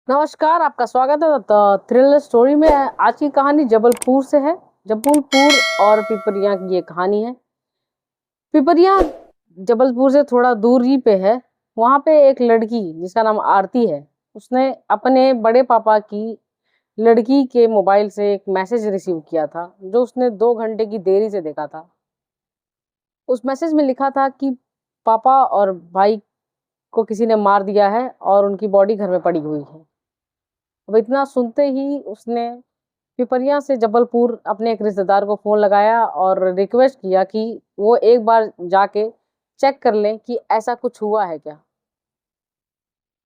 नमस्कार, आपका स्वागत है थ्रिलर स्टोरी में। आज की कहानी जबलपुर से है। जबलपुर और पिपरिया की ये कहानी है। पिपरिया जबलपुर से थोड़ा दूरी पे है। वहाँ पे एक लड़की जिसका नाम आरती है, उसने अपने बड़े पापा की लड़की के मोबाइल से एक मैसेज रिसीव किया था, जो उसने 2 घंटे की देरी से देखा था। उस मैसेज में लिखा था कि पापा और भाई को किसी ने मार दिया है और उनकी बॉडी घर में पड़ी हुई है। अब इतना सुनते ही उसने पिपरिया से जबलपुर अपने एक रिश्तेदार को फ़ोन लगाया और रिक्वेस्ट किया कि वो एक बार जाके चेक कर लें कि ऐसा कुछ हुआ है क्या।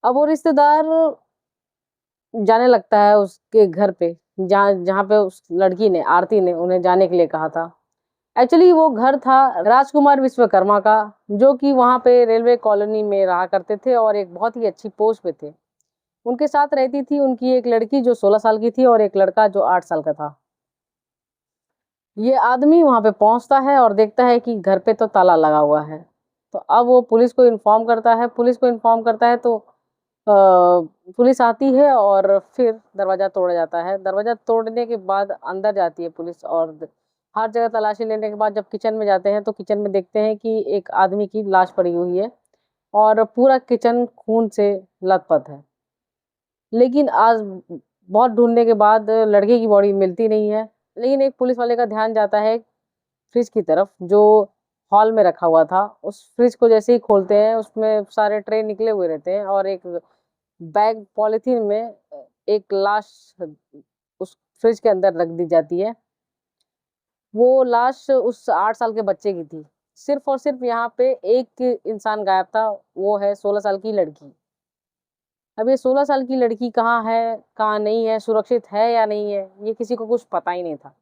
अब वो रिश्तेदार जाने लगता है उसके घर पे, जहाँ जहाँ पे उस लड़की ने, आरती ने उन्हें जाने के लिए कहा था। एक्चुअली वो घर था राजकुमार विश्वकर्मा का, जो कि वहाँ पे रेलवे कॉलोनी में रहा करते थे और एक बहुत ही अच्छी पोस्ट पे थे। उनके साथ रहती थी उनकी एक लड़की जो 16 साल की थी और एक लड़का जो 8 साल का था। ये आदमी वहाँ पे पहुँचता है और देखता है कि घर पे तो ताला लगा हुआ है। तो अब वो पुलिस को इन्फॉर्म करता है। तो पुलिस आती है और फिर दरवाज़ा तोड़ा जाता है। दरवाज़ा तोड़ने के बाद अंदर जाती है पुलिस और हर जगह तलाशी लेने के बाद जब किचन में जाते हैं तो किचन में देखते हैं कि एक आदमी की लाश पड़ी हुई है और पूरा किचन खून से लथपथ है। लेकिन आज बहुत ढूंढने के बाद लड़के की बॉडी मिलती नहीं है। लेकिन एक पुलिस वाले का ध्यान जाता है फ्रिज की तरफ, जो हॉल में रखा हुआ था। उस फ्रिज को जैसे ही खोलते हैं उसमें सारे ट्रे निकले हुए रहते हैं और एक बैग पॉलिथीन में एक लाश उस फ्रिज के अंदर रख दी जाती है। वो लाश उस 8 साल के बच्चे की थी। सिर्फ और सिर्फ यहाँ पे एक इंसान गायब था, वो है 16 साल की लड़की। अब ये 16 साल की लड़की कहाँ है, कहाँ नहीं है, सुरक्षित है या नहीं है, ये किसी को कुछ पता ही नहीं था।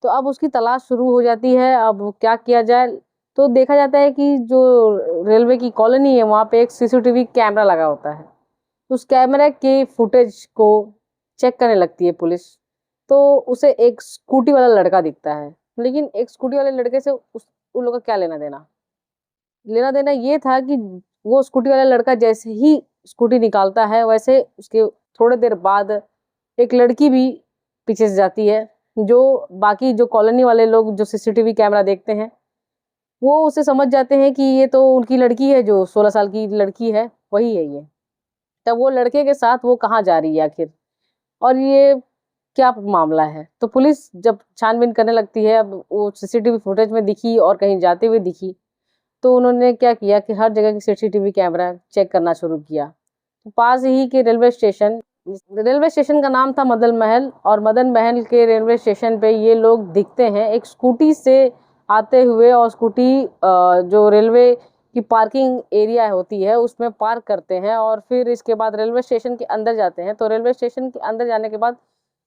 तो अब उसकी तलाश शुरू हो जाती है। अब क्या किया जाए, तो देखा जाता है कि जो रेलवे की कॉलोनी है वहाँ पे एक सीसीटीवी कैमरा लगा होता है। उस कैमरे के फुटेज को चेक करने लगती है पुलिस। तो उसे एक स्कूटी वाला लड़का दिखता है। लेकिन एक स्कूटी वाले लड़के से उन लोगों का क्या लेना देना। लेना देना ये था कि वो स्कूटी वाला लड़का जैसे ही स्कूटी निकालता है, वैसे उसके थोड़ी देर बाद एक लड़की भी पीछे से जाती है। जो बाकी जो कॉलोनी वाले लोग जो सीसीटीवी कैमरा देखते हैं, वो उसे समझ जाते हैं कि ये तो उनकी लड़की है, जो 16 साल की लड़की है, वही है ये। तब वो लड़के के साथ वो कहाँ जा रही है आखिर, और ये क्या मामला है। तो पुलिस जब छानबीन करने लगती है, अब वो सीसीटीवी फुटेज में दिखी और कहीं जाते हुए दिखी, तो उन्होंने क्या किया कि हर जगह की सीसीटीवी कैमरा चेक करना शुरू किया। तो पास ही के रेलवे स्टेशन का नाम था मदन महल, और मदन महल के रेलवे स्टेशन पे ये लोग दिखते हैं एक स्कूटी से आते हुए, और स्कूटी जो रेलवे की पार्किंग एरिया होती है उसमें पार्क करते हैं और फिर इसके बाद रेलवे स्टेशन के अंदर जाते हैं। तो रेलवे स्टेशन के अंदर जाने के बाद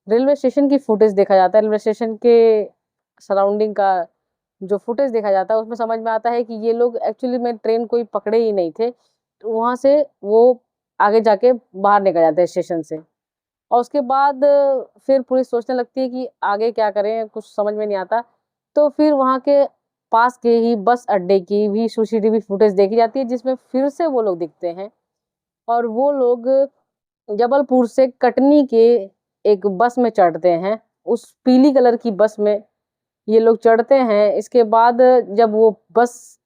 रेलवे स्टेशन की फुटेज देखा जाता है। रेलवे स्टेशन के सराउंडिंग का जो फुटेज देखा जाता है उसमें समझ में आता है कि ये लोग एक्चुअली में ट्रेन कोई पकड़े ही नहीं थे। तो वहाँ से वो आगे जाके बाहर निकल जाते हैं स्टेशन से। और उसके बाद फिर पुलिस सोचने लगती है कि आगे क्या करें, कुछ समझ में नहीं आता। तो फिर वहाँ के पास के ही बस अड्डे की भी सीसीटीवी फुटेज देखी जाती है, जिसमें फिर से वो लोग दिखते हैं। और वो लोग जबलपुर से कटनी के एक बस में चढ़ते हैं। उस पीली कलर की बस में ये लोग चढ़ते हैं। इसके बाद जब वो बस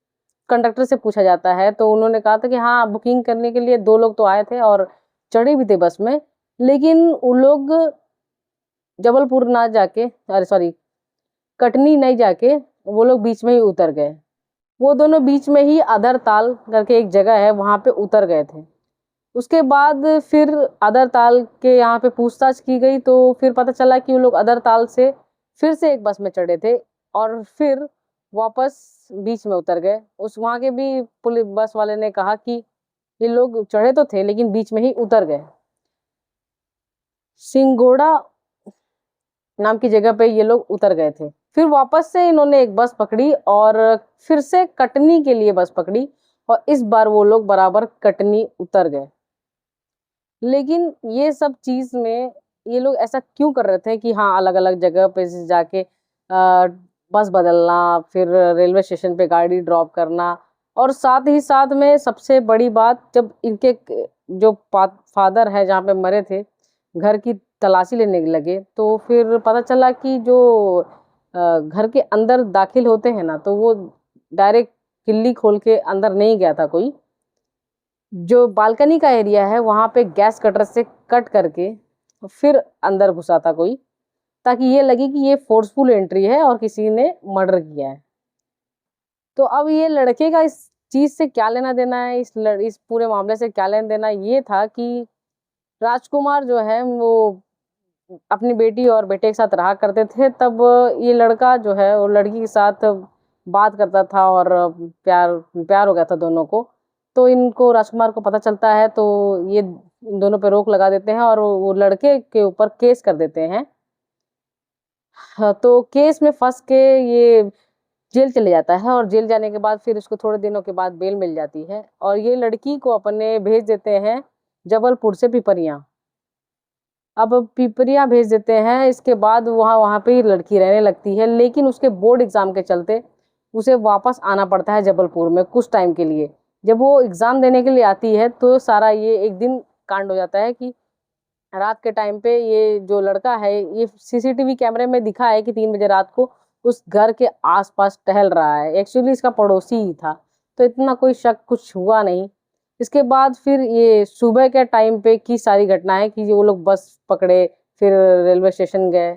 कंडक्टर से पूछा जाता है तो उन्होंने कहा था कि हाँ, बुकिंग करने के लिए 2 लोग तो आए थे और चढ़े भी थे बस में, लेकिन उन लोग जबलपुर ना जाके, अरे सॉरी, कटनी नहीं जाके वो लोग बीच में ही उतर गए। वो दोनों बीच में ही अदरताल करके एक जगह है, वहाँ पे उतर गए थे। उसके बाद फिर अदरताल के यहाँ पे पूछताछ की गई तो फिर पता चला कि वो लोग अदरताल से फिर से एक बस में चढ़े थे और फिर वापस बीच में उतर गए। उस वहाँ के भी पुलिस बस वाले ने कहा कि ये लोग चढ़े तो थे लेकिन बीच में ही उतर गए। सिंगोड़ा नाम की जगह पे ये लोग उतर गए थे। फिर वापस से इन्होंने एक बस पकड़ी और फिर से कटनी के लिए बस पकड़ी, और इस बार वो लोग बराबर कटनी उतर गए। लेकिन ये सब चीज़ में ये लोग ऐसा क्यों कर रहे थे कि हाँ, अलग-अलग जगह पे जाके बस बदलना, फिर रेलवे स्टेशन पे गाड़ी ड्रॉप करना और साथ ही साथ में सबसे बड़ी बात, जब इनके जो फादर है जहाँ पे मरे थे, घर की तलाशी लेने लगे, तो फिर पता चला कि जो घर के अंदर दाखिल होते हैं ना, तो वो डायरेक्ट किल्ली खोल के अंदर नहीं गया था कोई। जो बालकनी का एरिया है वहाँ पे गैस कटर से कट करके फिर अंदर घुसा था कोई, ताकि ये लगे कि ये फोर्सफुल एंट्री है और किसी ने मर्डर किया है। तो अब ये लड़के का इस चीज से क्या लेना देना है, इस पूरे मामले से क्या लेना देना, ये था कि राजकुमार जो है वो अपनी बेटी और बेटे के साथ रहा करते थे। तब ये लड़का जो है वो लड़की के साथ बात करता था और प्यार प्यार हो गया था दोनों को। तो इनको राजकुमार को पता चलता है, तो ये इन दोनों पे रोक लगा देते हैं और वो लड़के के ऊपर केस कर देते हैं। हाँ, तो केस में फंस के ये जेल चले जाता है और जेल जाने के बाद फिर उसको थोड़े दिनों के बाद बेल मिल जाती है और ये लड़की को अपने भेज देते हैं जबलपुर से पिपरिया। अब पिपरिया भेज देते हैं, इसके बाद वहाँ वहाँ पे ही लड़की रहने लगती है, लेकिन उसके बोर्ड एग्जाम के चलते उसे वापस आना पड़ता है जबलपुर में कुछ टाइम के लिए। जब वो एग्जाम देने के लिए आती है तो सारा ये एक दिन कांड हो जाता है कि रात के टाइम पे ये जो लड़का है, ये सीसीटीवी कैमरे में दिखा है कि 3 बजे रात को उस घर के आसपास टहल रहा है। एक्चुअली इसका पड़ोसी ही था, तो इतना कोई शक कुछ हुआ नहीं। इसके बाद फिर ये सुबह के टाइम पे की सारी घटना है कि वो लोग बस पकड़े, फिर रेलवे स्टेशन गए।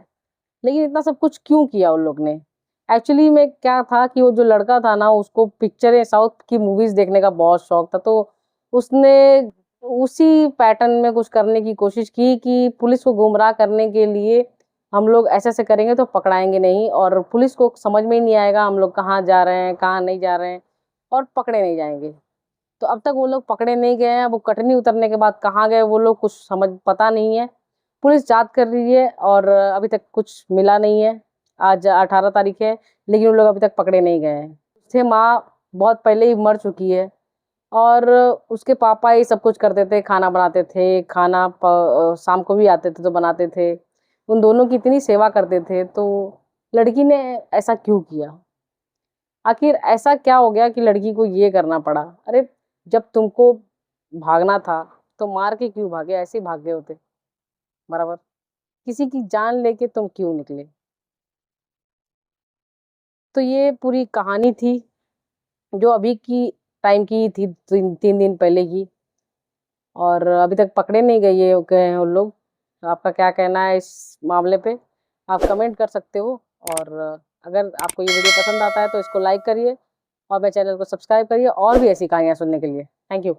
लेकिन इतना सब कुछ क्यों किया उन लोग ने? एक्चुअली में क्या था कि वो जो लड़का था ना, उसको पिक्चरें, साउथ की मूवीज देखने का बहुत शौक था, तो उसने उसी पैटर्न में कुछ करने की कोशिश की कि पुलिस को गुमराह करने के लिए हम लोग ऐसे ऐसे करेंगे तो पकड़ाएंगे नहीं, और पुलिस को समझ में ही नहीं आएगा हम लोग कहाँ जा रहे हैं कहाँ नहीं जा रहे हैं, और पकड़े नहीं जाएंगे। तो अब तक वो लोग पकड़े नहीं गए हैं। वो कटनी उतरने के बाद कहाँ गए वो लोग, कुछ समझ पता नहीं है। पुलिस जांच कर रही है और अभी तक कुछ मिला नहीं है। आज 18 तारीख है, लेकिन वो लोग अभी तक पकड़े नहीं गए हैं। उससे माँ बहुत पहले ही मर चुकी है और उसके पापा ही सब कुछ करते थे, खाना बनाते थे, शाम को भी आते थे तो बनाते थे। उन दोनों की इतनी सेवा करते थे, तो लड़की ने ऐसा क्यों किया? आखिर ऐसा क्या हो गया कि लड़की को ये करना पड़ा? अरे, जब तुमको भागना था तो मार के क्यों भागे? ऐसे ही भाग गए होते बराबर। किसी की जान लेके तुम क्यों निकले? तो ये पूरी कहानी थी, जो अभी की टाइम की थी, 3 दिन पहले की, और अभी तक पकड़े नहीं गए हैं उन लोग। आपका क्या कहना है इस मामले पे? आप कमेंट कर सकते हो। और अगर आपको ये वीडियो पसंद आता है तो इसको लाइक करिए और मेरे चैनल को सब्सक्राइब करिए और भी ऐसी कहानियाँ सुनने के लिए। Thank you.